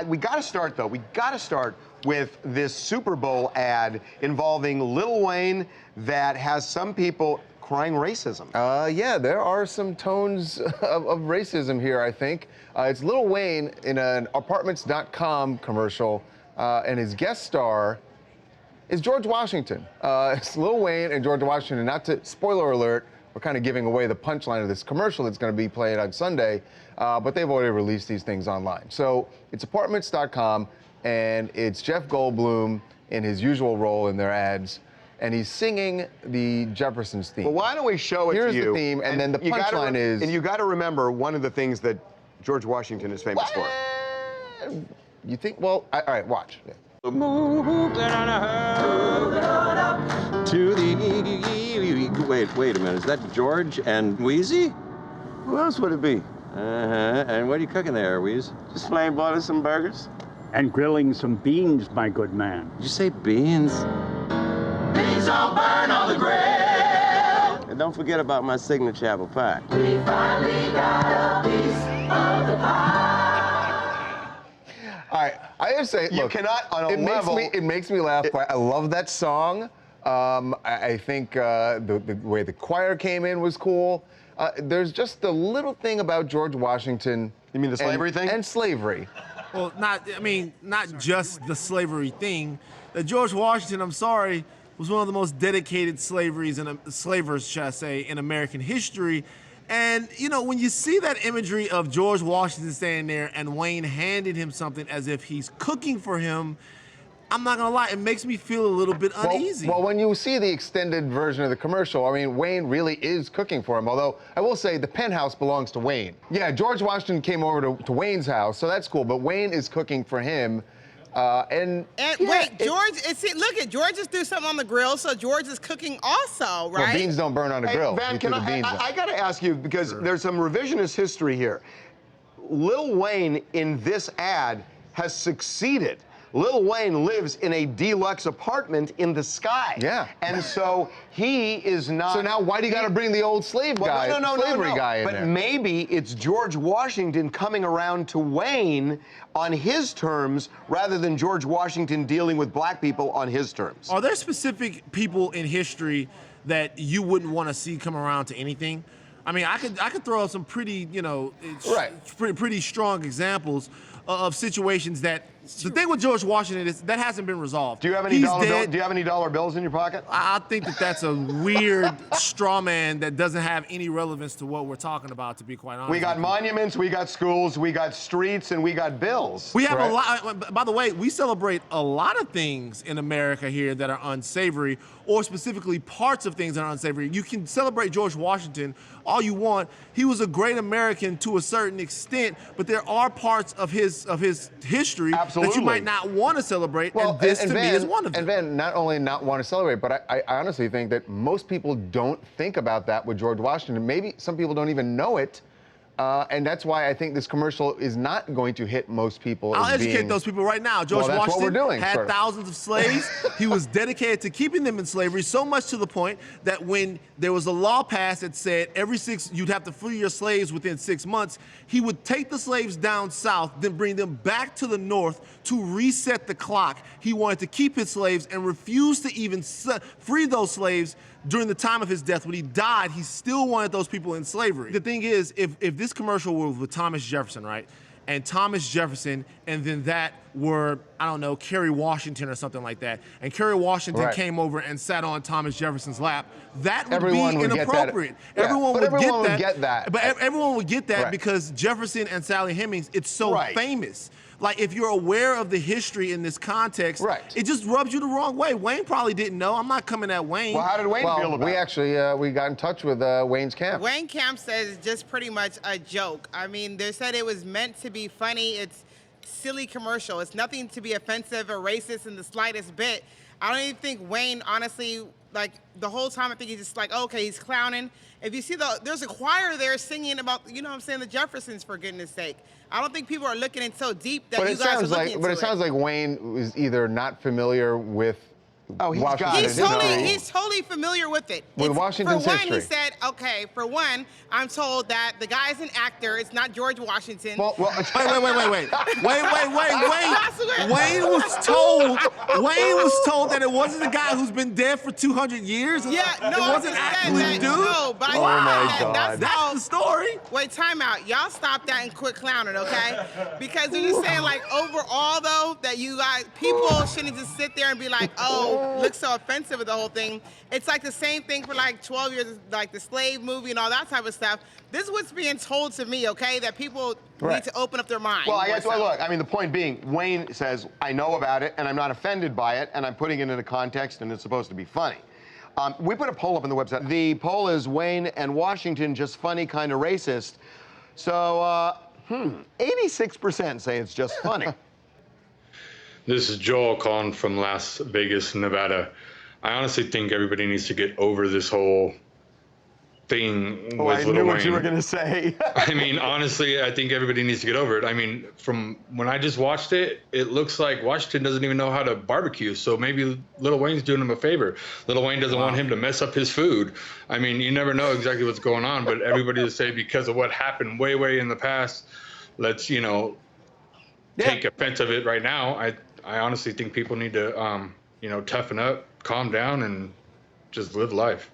We got to start, though. We got to start with this Super Bowl ad involving Lil Wayne that has some people crying racism. Yeah, there are some tones of racism here, I think. It's Lil Wayne in an apartments.com commercial, and his guest star is George Washington. It's Lil Wayne and George Washington. Not to, spoiler alert, we're kind of giving away the punchline of this commercial that's going to be played on Sunday, but they've already released these things online. So it's apartments.com, and it's Jeff Goldblum in his usual role in their ads, and he's singing the Jeffersons theme. Well, why don't we show it Here's to you? Here's the theme, and then the punchline is... And you got to remember one of the things that George Washington is famous for. You think? Well, all right, watch. Yeah. Moving on up to the... Wait a minute. Is that George and Wheezy? Who else would it be? And what are you cooking there, Wheeze? Just flame boiling some burgers. And grilling some beans, my good man. Did you say beans? Beans don't burn on the grill. And don't forget about my signature apple pie. We finally got a piece of the pie. All right, I have to say, You look, cannot, on a level... it makes me laugh. I love that song. I think the way the choir came in was cool. There's just a little thing about George Washington. You mean the slavery thing? And slavery. Well, not just the slavery thing. George Washington, I'm sorry, was one of the most dedicated slavers, shall I say, in American history. And, you know, when you see that imagery of George Washington standing there and Wayne handed him something as if he's cooking for him, I'm not gonna lie, it makes me feel a little bit uneasy. Well, when you see the extended version of the commercial, I mean, Wayne really is cooking for him, although I will say the penthouse belongs to Wayne. Yeah, George Washington came over to Wayne's house, so that's cool, but Wayne is cooking for him. And yeah, wait, George, look at George just threw something on the grill, so George is cooking also, right? Well, beans don't burn on a grill. Van, I got to ask you, because there's some revisionist history here. Lil Wayne in this ad has succeeded. Lil Wayne lives in a deluxe apartment in the sky. Yeah. And so he is not... So now why do you got to bring the old slave guy, slavery guy in there? But maybe it's George Washington coming around to Wayne on his terms rather than George Washington dealing with black people on his terms. Are there specific people in history that you wouldn't want to see come around to anything? I mean, I could throw out some pretty, you know, pretty strong examples of situations that. The thing with George Washington is that hasn't been resolved. Do you have any dollar bills in your pocket? I think that's a weird straw man that doesn't have any relevance to what we're talking about, to be quite honest. We got monuments, we got schools, we got streets, and we got bills. We have a lot. By the way, we celebrate a lot of things in America here that are unsavory, or specifically parts of things that are unsavory. You can celebrate George Washington all you want. He was a great American to a certain extent, but there are parts of his history that you might not want to celebrate, and this to me is one of them. And Van, not only not want to celebrate, but I honestly think that most people don't think about that with George Washington. Maybe some people don't even know it, and that's why I think this commercial is not going to hit most people. I'll educate those people right now. George Washington had thousands of slaves. He was dedicated to keeping them in slavery, so much to the point that when there was a law passed that said you'd have to free your slaves within 6 months, he would take the slaves down south, then bring them back to the north to reset the clock. He wanted to keep his slaves and refused to even free those slaves during the time of his death. When he died, he still wanted those people in slavery. The thing is, if this commercial was with Thomas Jefferson, right? And Thomas Jefferson, and then that were, I don't know, Kerry Washington or something like that, and Kerry Washington came over and sat on Thomas Jefferson's lap, that would be inappropriate. Everyone would get that. But everyone would get that because Jefferson and Sally Hemings, it's so famous. Like, if you're aware of the history in this context, it just rubs you the wrong way. Wayne probably didn't know. I'm not coming at Wayne. Well, how did Wayne feel about it? We actually, we got in touch with Wayne's camp. Wayne camp says it's just pretty much a joke. I mean, they said it was meant to be funny. It's silly commercial. It's nothing to be offensive or racist in the slightest bit. I don't even think Wayne, honestly, like, the whole time I think he's just like, okay, he's clowning. If you see there's a choir there singing about, you know what I'm saying, the Jeffersons, for goodness sake. I don't think people are looking in so deep that you guys are looking into it. But it sounds like Wayne was either not familiar with Oh, he's got it. He's totally familiar with it. With Washington's history. history. For one, he said, okay, for one, I'm told that the guy's an actor. It's not George Washington. Well, wait. Wayne was told that it wasn't the guy who's been dead for 200 years. Yeah, no, it wasn't actually the dude. No, but oh my God. That's the story. Wait, time out. Y'all stop that and quit clowning, okay? Because they're just saying, like, overall, though, that you guys, people shouldn't just sit there and be like, oh, looks so offensive with the whole thing. It's like the same thing for like 12 years, like the slave movie and all that type of stuff. This is what's being told to me, okay? That people need to open up their mind. Well, I guess, look, I mean, the point being, Wayne says, I know about it, and I'm not offended by it, and I'm putting it into context, and it's supposed to be funny. We put a poll up on the website. The poll is Wayne and Washington just funny, kind of racist. So, 86% say it's just funny. This is Joel calling from Las Vegas, Nevada. I honestly think everybody needs to get over this whole thing with Lil Wayne. I knew what you were going to say. I mean, honestly, I think everybody needs to get over it. I mean, from when I just watched it, it looks like Washington doesn't even know how to barbecue. So maybe Lil Wayne's doing him a favor. Lil Wayne doesn't want him to mess up his food. I mean, you never know exactly what's going on, but everybody will say because of what happened way in the past, let's, take offense of it right now. I honestly think people need to, toughen up, calm down, and just live life.